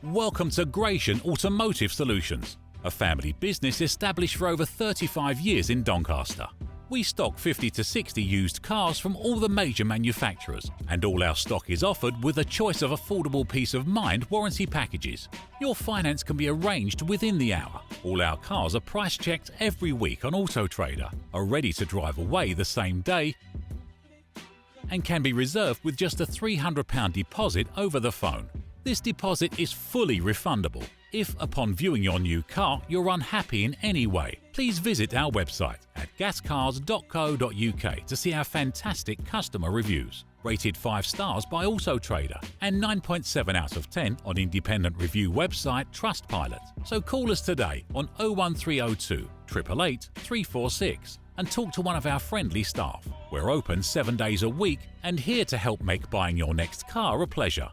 Welcome to Gratian Automotive Solutions, a family business established for over 35 years in Doncaster. We stock 50 to 60 used cars from all the major manufacturers, and all our stock is offered with a choice of affordable peace of mind warranty packages. Your finance can be arranged within the hour. All our cars are price checked every week on Auto Trader, are ready to drive away the same day, and can be reserved with just a £300 deposit over the phone. This deposit is fully refundable. If, upon viewing your new car, you're unhappy in any way, please visit our website at gascars.co.uk to see our fantastic customer reviews. Rated 5 stars by Auto Trader and 9.7 out of 10 on independent review website Trustpilot. So call us today on 01302 888 346 and talk to one of our friendly staff. We're open 7 days a week and here to help make buying your next car a pleasure.